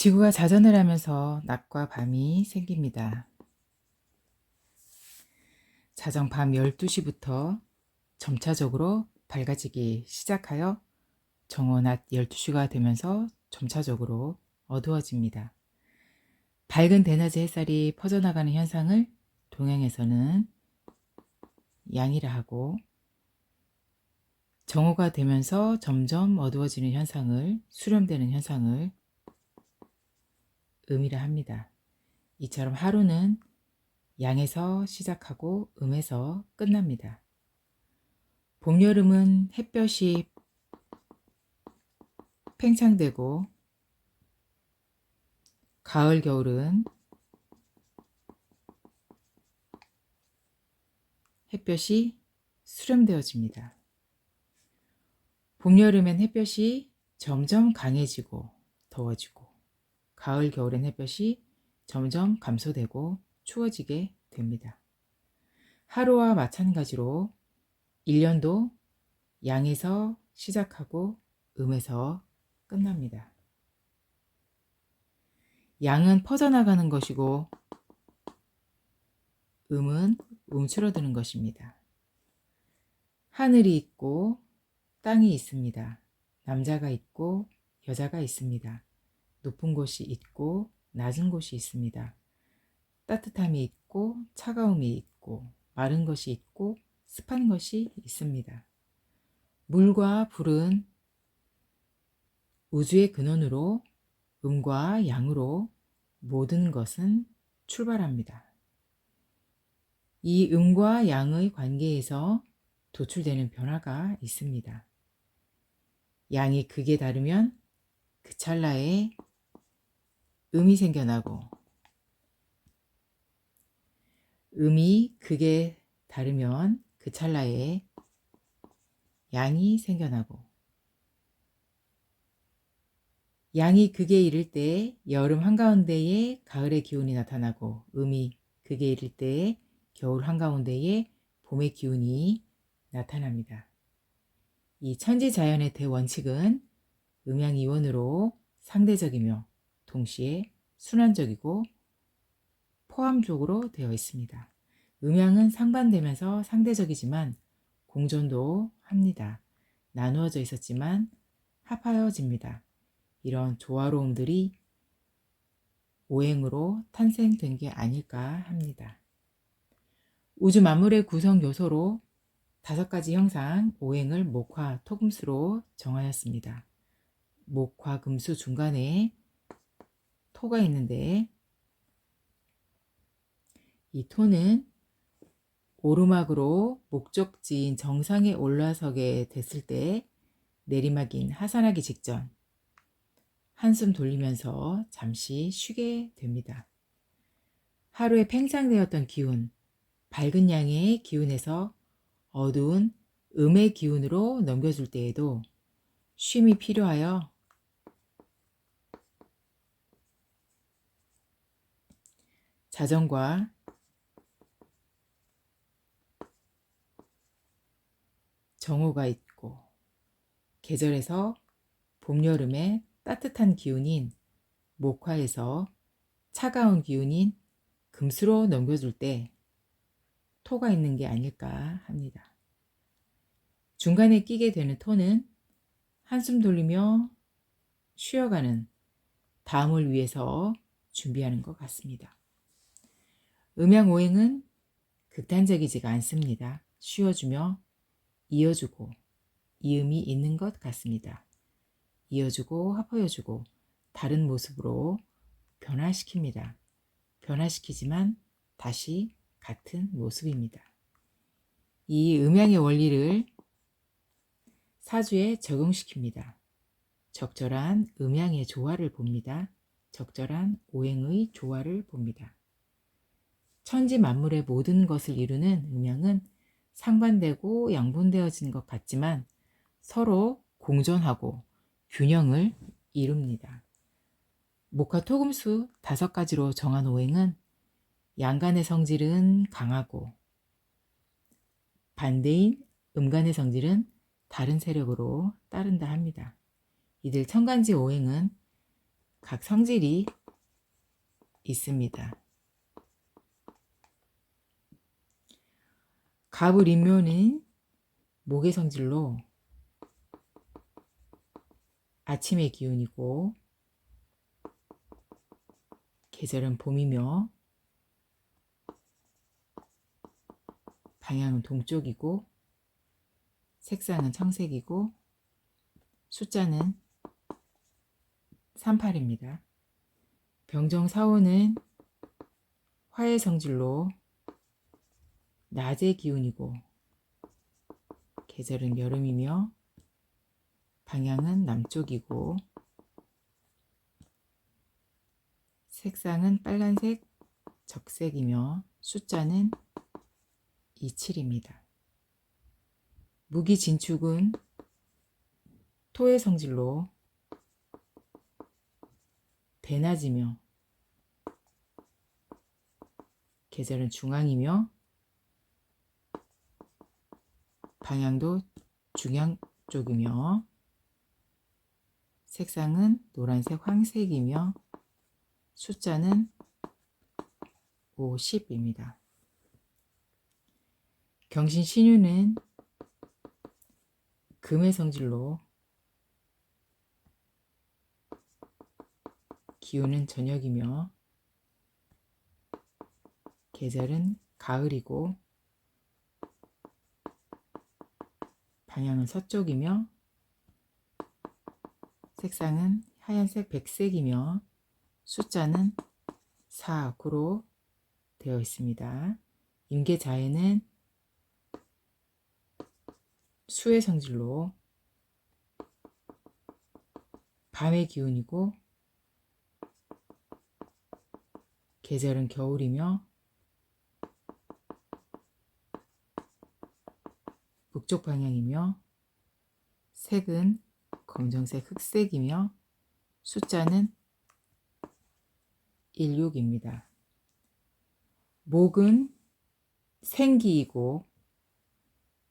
지구가 자전을 하면서 낮과 밤이 생깁니다. 자정 밤 12시부터 점차적으로 밝아지기 시작하여 정오 낮 12시가 되면서 점차적으로 어두워집니다. 밝은 대낮의 햇살이 퍼져나가는 현상을 동양에서는 양이라 하고, 정오가 되면서 점점 어두워지는 현상을, 수렴되는 현상을 음이라 합니다. 이처럼 하루는 양에서 시작하고 음에서 끝납니다. 봄, 여름은 햇볕이 팽창되고, 가을, 겨울은 햇볕이 수렴되어집니다. 봄, 여름엔 햇볕이 점점 강해지고 더워지고, 가을, 겨울엔 햇볕이 점점 감소되고 추워지게 됩니다. 하루와 마찬가지로 1년도 양에서 시작하고 음에서 끝납니다. 양은 퍼져나가는 것이고 음은 움츠러드는 것입니다. 하늘이 있고 땅이 있습니다. 남자가 있고 여자가 있습니다. 높은 곳이 있고 낮은 곳이 있습니다. 따뜻함이 있고 차가움이 있고 마른 것이 있고 습한 것이 있습니다. 물과 불은 우주의 근원으로 음과 양으로 모든 것은 출발합니다. 이 음과 양의 관계에서 도출되는 변화가 있습니다. 양이 극에 다르면 그 찰나에 음이 생겨나고, 음이 극에 다르면 그 찰나에 양이 생겨나고, 양이 극에 이를 때 여름 한가운데에 가을의 기운이 나타나고, 음이 극에 이를 때 겨울 한가운데에 봄의 기운이 나타납니다. 이 천지자연의 대원칙은 음양이원으로 상대적이며 동시에 순환적이고 포함적으로 되어 있습니다. 음양은 상반되면서 상대적이지만 공존도 합니다. 나누어져 있었지만 합하여집니다. 이런 조화로움들이 오행으로 탄생된 게 아닐까 합니다. 우주 만물의 구성 요소로 5가지 형상 오행을 목화, 토금수로 정하였습니다. 목화, 금수 중간에 토가 있는데, 이 토는 오르막으로 목적지인 정상에 올라서게 됐을 때 내리막인 하산하기 직전 한숨 돌리면서 잠시 쉬게 됩니다. 하루에 팽창되었던 기운, 밝은 양의 기운에서 어두운 음의 기운으로 넘겨줄 때에도 쉼이 필요하여 자정과 정오가 있고, 계절에서 봄, 여름에 따뜻한 기운인 목화에서 차가운 기운인 금수로 넘겨줄 때 토가 있는 게 아닐까 합니다. 중간에 끼게 되는 토는 한숨 돌리며 쉬어가는 다음을 위해서 준비하는 것 같습니다. 음양오행은 극단적이지가 않습니다. 쉬어주며 이어주고 이음이 있는 것 같습니다. 이어주고 합하여주고 다른 모습으로 변화시킵니다. 변화시키지만 다시 같은 모습입니다. 이 음양의 원리를 사주에 적용시킵니다. 적절한 음양의 조화를 봅니다. 적절한 오행의 조화를 봅니다. 천지 만물의 모든 것을 이루는 음양은 상반되고 양분되어진 것 같지만 서로 공존하고 균형을 이룹니다. 목화 토금수 5가지로 정한 오행은 양간의 성질은 강하고 반대인 음간의 성질은 다른 세력으로 따른다 합니다. 이들 천간지 오행은 각 성질이 있습니다. 가불인묘는 목의 성질로 아침의 기운이고 계절은 봄이며 방향은 동쪽이고 색상은 청색이고 숫자는 38입니다. 병정사오는 화의 성질로 낮의 기운이고 계절은 여름이며 방향은 남쪽이고 색상은 빨간색 적색이며 숫자는 27입니다. 무기진축은 토의 성질로 대낮이며 계절은 중앙이며 방향도 중앙 쪽이며 색상은 노란색 황색이며 숫자는 50입니다. 경신신유는 금의 성질로 기운은 저녁이며 계절은 가을이고 방향은 서쪽이며 색상은 하얀색 백색이며 숫자는 4, 9로 되어 있습니다. 임계자에는 수의 성질로 밤의 기운이고 계절은 겨울이며 북쪽 방향이며 색은 검정색 흑색이며 숫자는 16입니다. 목은 생기이고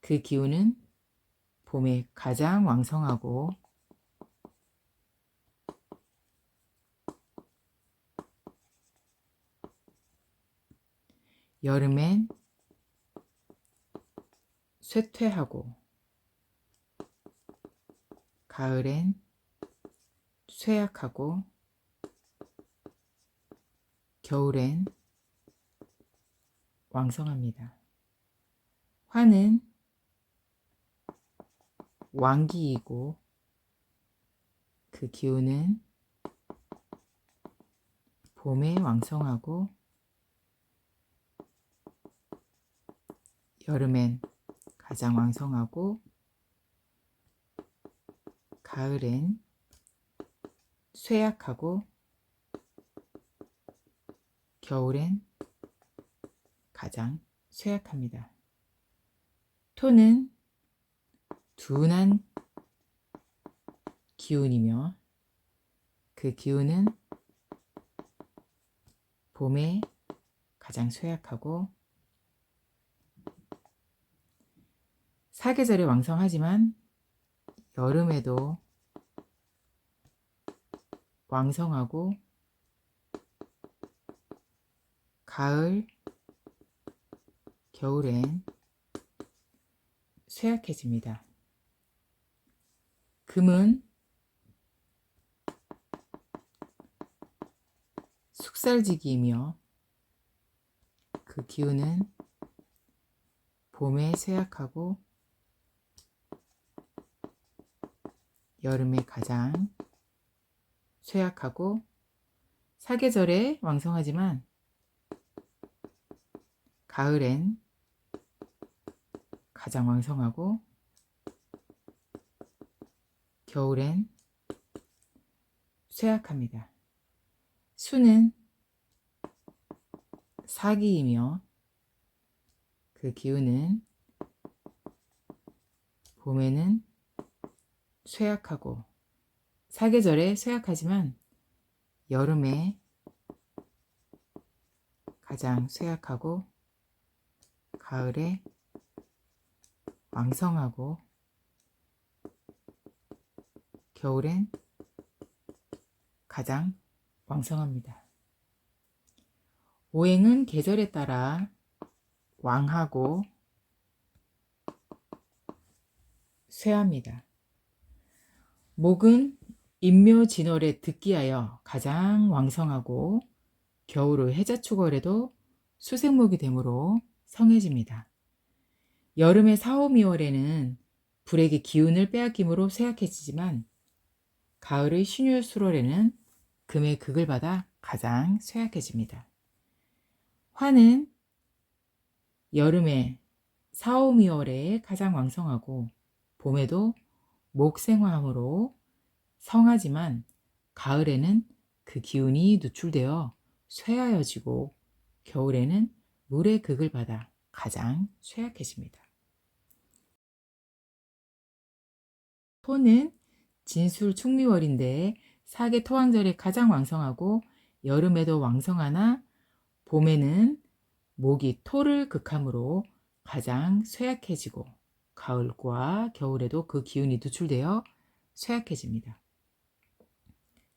그 기운은 봄에 가장 왕성하고 여름엔 쇠퇴하고 가을엔 쇠약하고 겨울엔 왕성합니다. 화는 왕기이고 그 기운은 봄에 왕성하고 여름엔 가장 왕성하고 가을엔 쇠약하고 겨울엔 가장 쇠약합니다. 토는 둔한 기운이며 그 기운은 봄에 가장 쇠약하고 사계절에 왕성하지만 여름에도 왕성하고 가을, 겨울엔 쇠약해집니다. 금은 숙살지기이며 그 기운은 봄에 쇠약하고 여름에 가장 쇠약하고 사계절에 왕성하지만 가을엔 가장 왕성하고 겨울엔 쇠약합니다. 수는 사기이며 그 기운은 봄에는 쇠약하고 사계절에 쇠약하지만 여름에 가장 쇠약하고 가을에 왕성하고 겨울엔 가장 가장 왕성합니다. 오행은 계절에 따라 왕하고 쇠합니다. 목은 인묘진월에 득기하여 가장 왕성하고 겨울의 해자축월에도 수생목이 되므로 성해집니다. 여름의 4, 5, 2월에는 불에게 기운을 빼앗김으로 쇠약해지지만 가을의 신유, 수월에는 금의 극을 받아 가장 쇠약해집니다. 화는 여름에 4, 5, 2월에 가장 왕성하고 봄에도 목생화함으로 성하지만 가을에는 그 기운이 누출되어 쇠하여지고 겨울에는 물의 극을 받아 가장 쇠약해집니다. 토는 진술 충미월인데 사계 토왕절에 가장 왕성하고 여름에도 왕성하나 봄에는 목이 토를 극함으로 가장 쇠약해지고 가을과 겨울에도 그 기운이 누출되어 쇠약해집니다.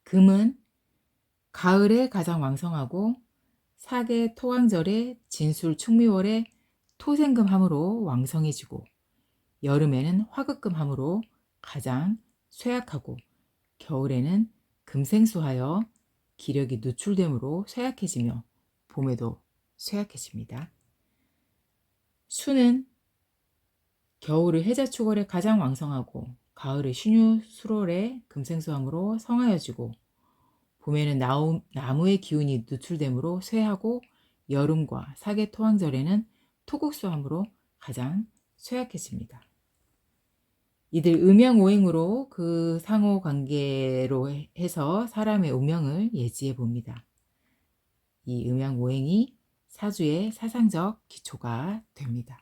금은 가을에 가장 왕성하고 사계 토왕절에 진술 충미월에 토생금함으로 왕성해지고 여름에는 화극금함으로 가장 쇠약하고 겨울에는 금생수하여 기력이 누출되므로 쇠약해지며 봄에도 쇠약해집니다. 수는 겨울의 해자축월에 가장 왕성하고 가을의 신유, 수월에 금생수함으로 성하여지고 봄에는 나무의 기운이 누출되므로 쇠하고 여름과 사계 토왕절에는 토국수함으로 가장 쇠약해집니다. 이들 음양오행으로 그 상호 관계로 해서 사람의 운명을 예지해 봅니다. 이 음양오행이 사주의 사상적 기초가 됩니다.